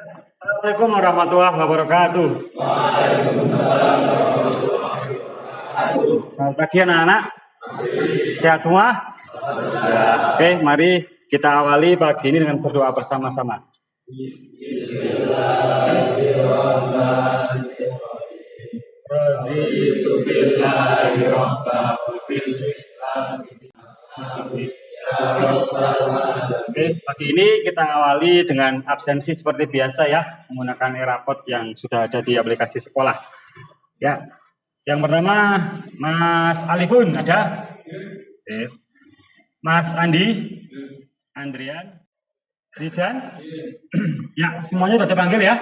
Assalamualaikum warahmatullahi wabarakatuh. Selamat pagi anak-anak. Sehat semua? Ya, oke, mari kita awali pagi ini dengan berdoa bersama-sama. Oke, pagi ini kita awali dengan absensi seperti biasa ya, menggunakan e-rapot yang sudah ada di aplikasi sekolah. Ya, yang pertama Mas Alifun ada? Oke. Mas Andi, Andrian, Zidan, ya semuanya sudah dipanggil ya.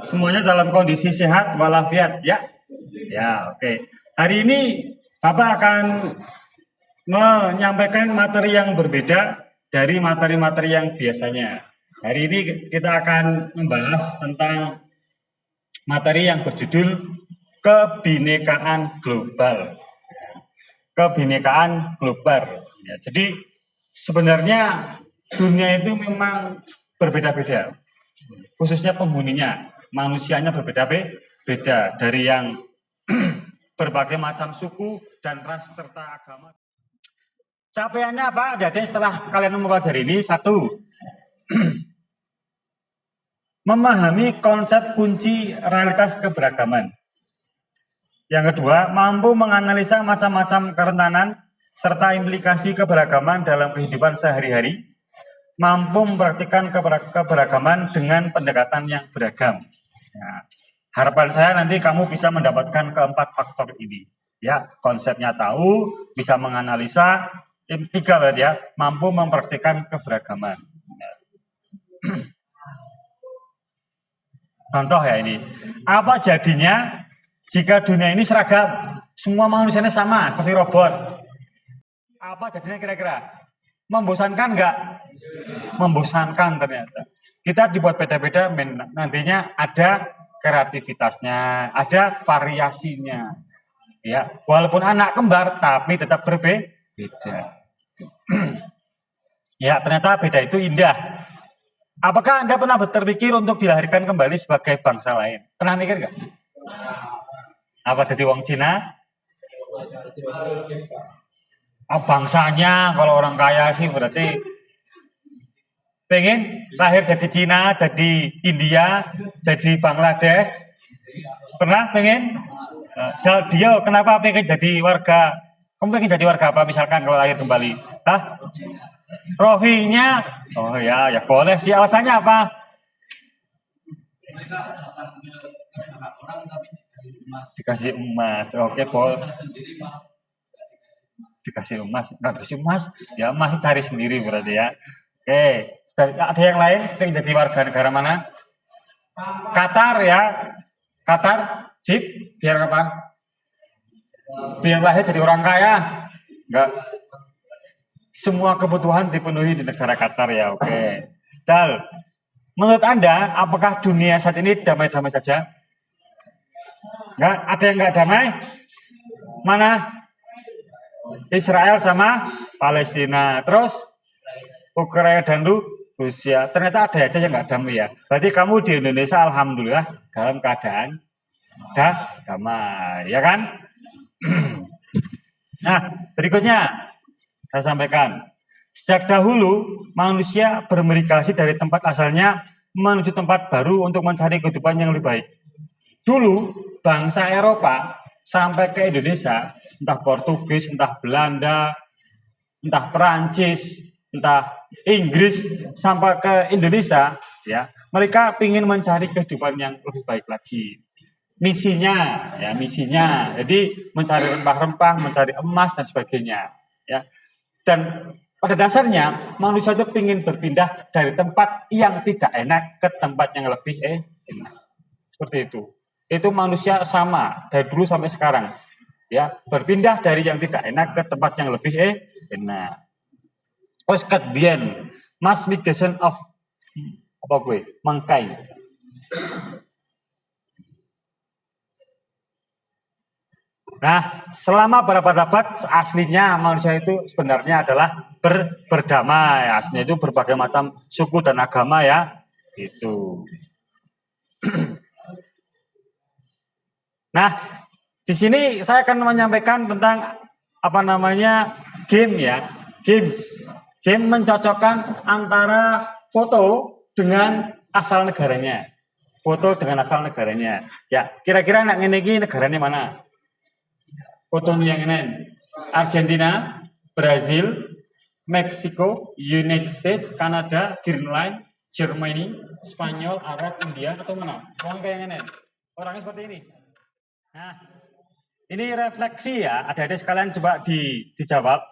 Semuanya dalam kondisi sehat walafiat ya. Ya, oke. Hari ini Bapak akan menyampaikan materi yang berbeda dari materi-materi yang biasanya. Hari ini kita akan membahas tentang materi yang berjudul kebinekaan global. Kebinekaan global. Ya, jadi sebenarnya dunia itu memang berbeda-beda, khususnya penghuninya, manusianya berbeda-beda dari yang berbagai macam suku dan ras serta agama. Capaiannya apa? Jadi setelah kalian mempelajari ini, satu, memahami konsep kunci realitas keberagaman. Yang kedua, mampu menganalisa macam-macam kerentanan serta implikasi keberagaman dalam kehidupan sehari-hari, mampu mempraktikkan keberagaman dengan pendekatan yang beragam. Nah, harapan saya nanti kamu bisa mendapatkan keempat faktor ini. Ya, konsepnya tahu, bisa menganalisa, tiga berarti ya, mampu mempraktikkan keberagaman. Contoh ya ini, apa jadinya jika dunia ini seragam, semua manusianya sama, seperti robot? Apa jadinya kira-kira? Membosankan nggak? Membosankan ternyata. Kita dibuat beda-beda, nantinya ada kreativitasnya, ada variasinya. Ya, walaupun anak kembar, tapi tetap berbeda. Ya, ternyata beda itu indah. Apakah Anda pernah terpikir untuk dilahirkan kembali sebagai bangsa lain? Pernah mikir nggak? Apa jadi wong Cina? Bangsanya kalau orang kaya sih berarti pengen lahir jadi Cina, jadi India, jadi Bangladesh. Pernah pengen? Dia kenapa pengen jadi warga? Kamu pengen jadi warga apa misalkan kalau lahir kembali? Hah? Rohinya? Oh ya, ya boleh sih. Alasannya apa? Dikasih emas. Oke, boleh. Dikasih emas, nggak dikasih emas, ya masih cari sendiri berarti ya. Oke, ada yang lain pengen jadi warga negara mana? Qatar ya, Qatar, sip, biar apa? Biar lahir jadi orang kaya, enggak. Semua kebutuhan dipenuhi di negara Qatar ya, oke. Dal, menurut Anda, apakah dunia saat ini damai-damai saja? Enggak, ada yang enggak damai? Mana? Israel sama Palestina, terus Ukraina dan Rusia. Ternyata ada aja yang nggak damai ya. Berarti kamu di Indonesia alhamdulillah dalam keadaan damai, ya kan? Nah, berikutnya saya sampaikan. Sejak dahulu manusia bermigrasi dari tempat asalnya menuju tempat baru untuk mencari kehidupan yang lebih baik. Dulu bangsa Eropa sampai ke Indonesia, entah Portugis, entah Belanda, entah Perancis, entah Inggris, sampai ke Indonesia, ya, mereka ingin mencari kehidupan yang lebih baik lagi. Misinya, jadi mencari rempah-rempah, mencari emas dan sebagainya, ya. Dan pada dasarnya manusia itu ingin berpindah dari tempat yang tidak enak ke tempat yang lebih enak. Seperti itu. Itu manusia sama dari dulu sampai sekarang, ya, berpindah dari yang tidak enak ke tempat yang lebih enak. Terus kemudian mass migration of mankind. Nah, selama berabad-abad aslinya manusia itu sebenarnya adalah berdamai. Aslinya itu berbagai macam suku dan agama ya. Itu. Nah, di sini saya akan menyampaikan tentang apa namanya game ya, games. Game mencocokkan antara foto dengan asal negaranya. Foto dengan asal negaranya. Ya, kira-kira nak ngene iki negaranya mana? Foto yang ini Argentina, Brazil, Meksiko, United States, Kanada, Greenland, Germany, Spanyol, Arab, India, atau mana? Orang kayak gini. Orangnya seperti ini. Nah, ini refleksi ya. Adik-adik sekalian coba dijawab.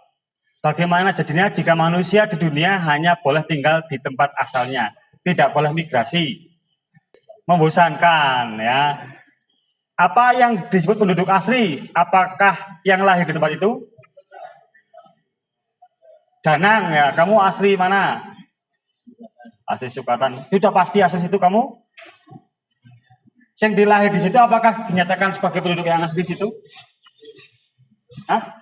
Bagaimana jadinya jika manusia di dunia hanya boleh tinggal di tempat asalnya, tidak boleh migrasi? Membosankan ya. Apa yang disebut penduduk asli? Apakah yang lahir di tempat itu? Danang ya, kamu asli mana? Asli Sukatan. Sudah pasti asli situ kamu? Yang dilahir di situ apakah dinyatakan sebagai penduduk yang asli di situ? Hah?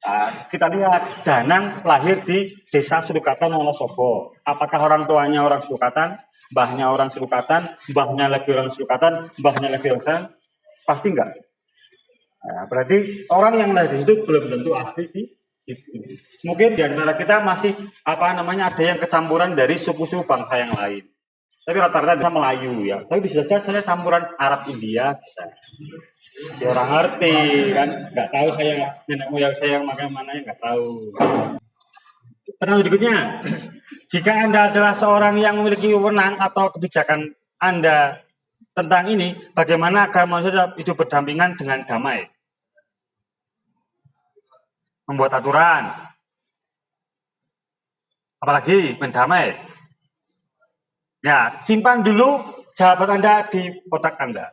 Nah, kita lihat Danang lahir di desa Sukatan Wonosobo. Apakah orang tuanya orang Sukatan? Mbahnya orang Sukatan? Mbahnya lagi orang Sukatan? Mbahnya lagi orang Sukatan? Pasti enggak. Nah, berarti orang yang lahir di situ belum tentu asli sih. Mungkin di antara kita masih ada yang kecampuran dari suku-suku bangsa yang lain. Tapi rata-rata bisa Melayu ya. Tapi bisa saja saya campuran Arab India bisa. Ya orang ngerti kan, nggak tahu saya nenek moyang saya yang makan mana ya nggak tahu. Pertanyaan berikutnya, jika Anda adalah seorang yang memiliki wewenang atau kebijakan Anda tentang ini, bagaimana agar manusia hidup berdampingan dengan damai? Membuat aturan, apalagi mendamai. Ya, simpan dulu jawaban Anda di otak Anda.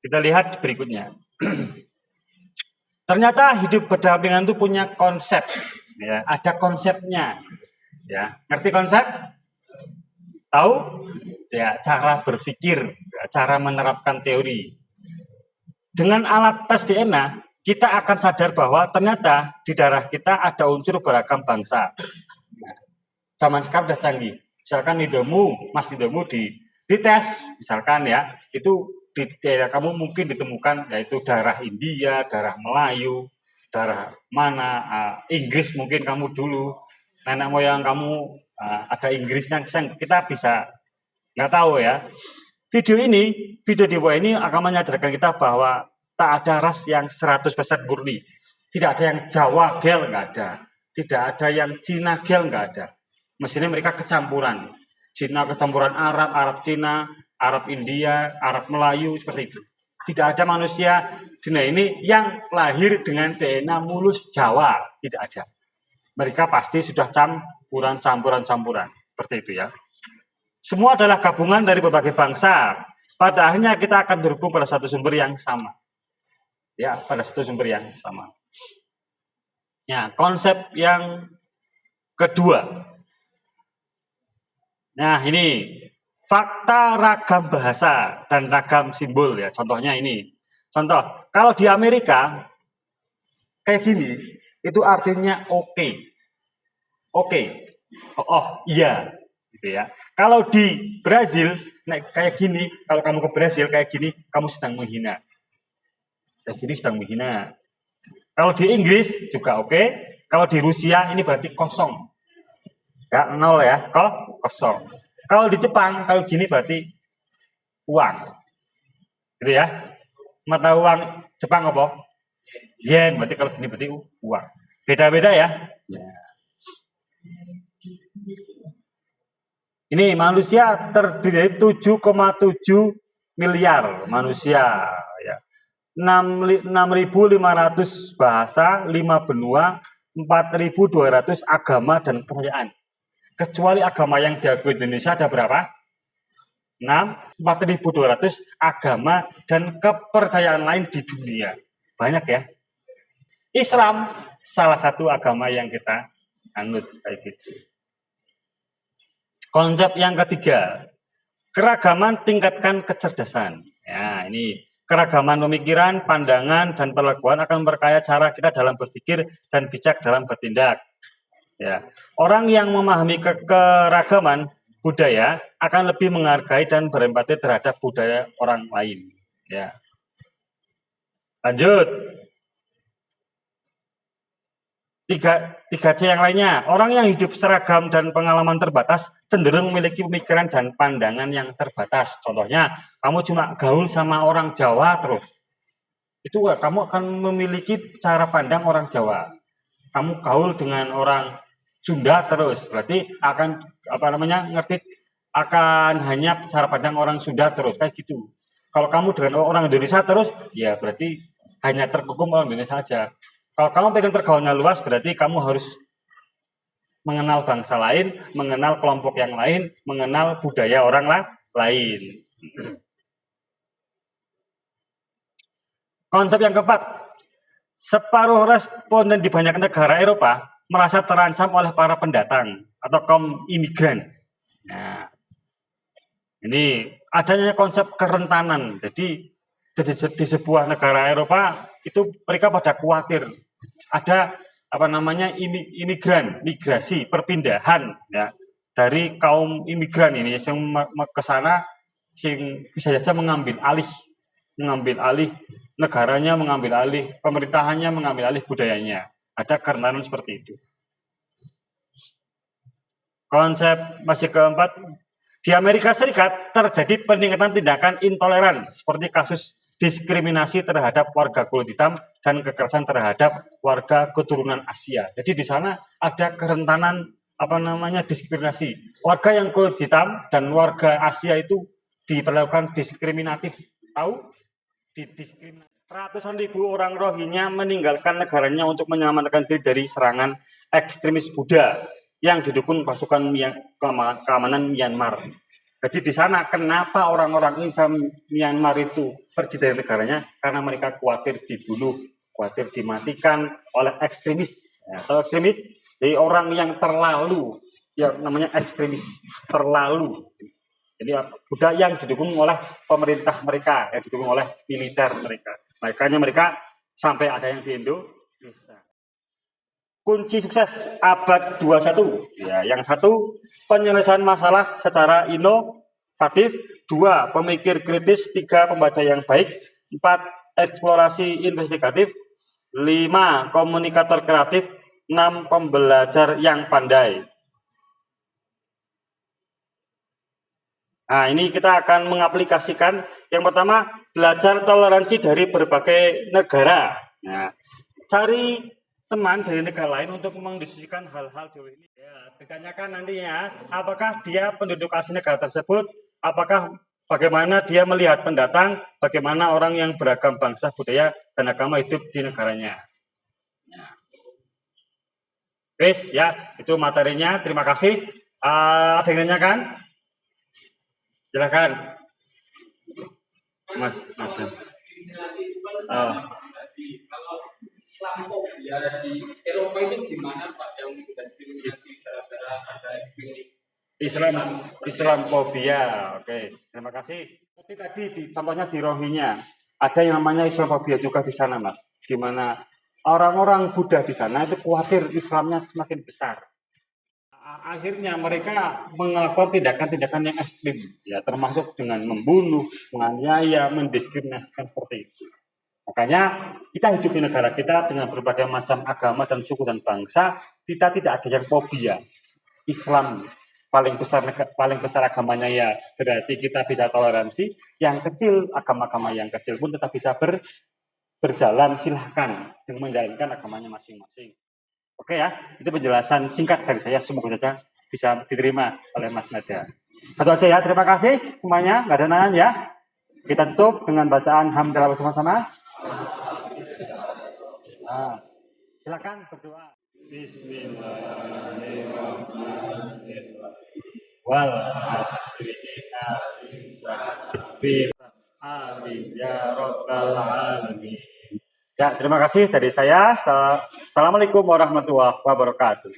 Kita lihat berikutnya. Ternyata hidup berdampingan itu punya konsep, ya, ada konsepnya. Ya, ngerti konsep? Tahu? Ya, cara berpikir, ya, cara menerapkan teori. Dengan alat tes DNA, kita akan sadar bahwa ternyata di darah kita ada unsur beragam bangsa. Zaman sekarang sudah canggih. Misalkan Mas Nidomu dites, misalkan ya, itu di daerah kamu mungkin ditemukan yaitu darah India, darah Melayu, darah mana, Inggris mungkin kamu dulu, nenek moyang kamu ada Inggrisnya, kita bisa nggak tahu ya. Video di bawah ini akan menyadarkan kita bahwa tak ada ras yang 100% murni. Tidak ada yang Jawa gel, nggak ada. Tidak ada yang Cina gel, nggak ada. Mestinya mereka kecampuran. Cina kecampuran Arab, Arab Cina, Arab India, Arab Melayu, seperti itu. Tidak ada manusia dunia ini yang lahir dengan DNA mulus Jawa. Tidak ada. Mereka pasti sudah campuran-campuran. Seperti itu ya. Semua adalah gabungan dari berbagai bangsa. Pada akhirnya kita akan berhubung pada satu sumber yang sama. Ya, pada satu sumber yang sama. Ya, konsep yang kedua. Nah, ini fakta ragam bahasa dan ragam simbol ya. Contohnya ini. Contoh, kalau di Amerika kayak gini, itu artinya oke. Oke. Oh, iya, gitu ya. Kalau di Brazil kayak gini, kalau kamu ke Brazil kayak gini, kamu sedang menghina. Kayak gini sedang menghina. Kalau di Inggris juga oke. Kalau di Rusia ini berarti kosong. Ya, 0 ya, kosong. Kalau di Jepang, kalau gini berarti uang. Gitu ya. Mata uang Jepang apa? Yen, berarti kalau gini berarti uang. Beda-beda ya. Ini manusia terdiri dari 7,7 miliar manusia. Ya. 6.500 bahasa, 5 benua, 4.200 agama dan kepercayaan. Kecuali agama yang diakui Indonesia ada berapa? 4.200 agama dan kepercayaan lain di dunia. Banyak ya. Islam salah satu agama yang kita anut kayak gitu. Konsep yang ketiga, keragaman tingkatkan kecerdasan. Ya, ini keragaman pemikiran, pandangan, dan perlakuan akan memperkaya cara kita dalam berpikir dan bijak dalam bertindak. Ya, orang yang memahami keragaman budaya akan lebih menghargai dan berempati terhadap budaya orang lain. Ya. Lanjut. 3C yang lainnya. Orang yang hidup seragam dan pengalaman terbatas cenderung memiliki pemikiran dan pandangan yang terbatas. Contohnya, kamu cuma gaul sama orang Jawa terus. Itu kamu akan memiliki cara pandang orang Jawa. Kamu gaul dengan orang Sunda terus, berarti akan ngerti akan hanya cara pandang orang Sunda terus kayak gitu. Kalau kamu dengan orang Indonesia terus, ya berarti hanya terkungkung orang Indonesia saja. Kalau kamu pengen tergaulnya luas, berarti kamu harus mengenal bangsa lain, mengenal kelompok yang lain, mengenal budaya orang lain. Konsep yang keempat, separuh responden di banyak negara Eropa merasa terancam oleh para pendatang atau kaum imigran. Nah, ini adanya konsep kerentanan. Jadi di sebuah negara Eropa itu mereka pada khawatir ada imigran, migrasi, perpindahan ya dari kaum imigran ini yang ke sana sing bisa saja mengambil alih negaranya, mengambil alih pemerintahannya, mengambil alih budayanya. Ada kerentanan seperti itu. Konsep masih keempat, di Amerika Serikat terjadi peningkatan tindakan intoleran seperti kasus diskriminasi terhadap warga kulit hitam dan kekerasan terhadap warga keturunan Asia. Jadi di sana ada kerentanan diskriminasi. Warga yang kulit hitam dan warga Asia itu diperlakukan diskriminatif. Tahu? Didiskriminasi. Ratusan ribu orang Rohingya meninggalkan negaranya untuk menyelamatkan diri dari serangan ekstremis Buddha yang didukung pasukan keamanan Myanmar. Jadi di sana kenapa orang-orang Islam Myanmar itu pergi dari negaranya? Karena mereka khawatir dibunuh, khawatir dimatikan oleh ekstremis. Ya, atau ekstremis, jadi orang yang terlalu, ya namanya ekstremis, terlalu. Jadi Buddha yang didukung oleh pemerintah mereka, yang didukung oleh militer mereka. Makanya mereka sampai ada yang di Indonesia. Kunci sukses abad 21. Ya, yang satu, penyelesaian masalah secara inovatif. 2, pemikir kritis. 3, pembaca yang baik. 4, eksplorasi investigatif. 5, komunikator kreatif. 6, pembelajar yang pandai. Nah, ini kita akan mengaplikasikan. Yang pertama, belajar toleransi dari berbagai negara. Nah, cari teman dari negara lain untuk mendiskusikan hal-hal dewa ini. Ya, ditanyakan nantinya, apakah dia penduduk asli negara tersebut, apakah bagaimana dia melihat pendatang, bagaimana orang yang beragam bangsa, budaya, dan agama hidup di negaranya. Nah. Guys, ya, itu materinya. Terima kasih. Ada yang nanyakan? Silakan, Mas. Kalau Islamophobia di Eropa itu gimana Pak yang diskriminasi gara-gara ada Islamophobia. Oke, terima kasih. Tapi tadi contohnya di Rohingya ada yang namanya Islamophobia juga di sana, Mas. Di mana orang-orang Buddha di sana itu khawatir Islamnya semakin besar. Akhirnya mereka melakukan tindakan-tindakan yang ekstrim, ya termasuk dengan membunuh, menganiaya, mendiskriminasikan seperti itu. Makanya kita hidup di negara kita dengan berbagai macam agama dan suku dan bangsa, kita tidak ada yang fobia. Islam paling besar agamanya ya, berarti kita bisa toleransi. Yang kecil, agama-agama yang kecil pun tetap bisa berjalan, silahkan dengan menjalankan agamanya masing-masing. Oke ya, itu penjelasan singkat dari saya, semoga saja bisa diterima oleh Mas Nada. Satu aja ya, terima kasih semuanya, nggak ada nanya ya. Kita tutup dengan bacaan hamdalah bersama-sama. Nah, silakan berdoa. Bismillahirrahmanirrahim. Wal amin ya rabbal alamin. Ya, terima kasih dari saya. Assalamualaikum warahmatullahi wabarakatuh.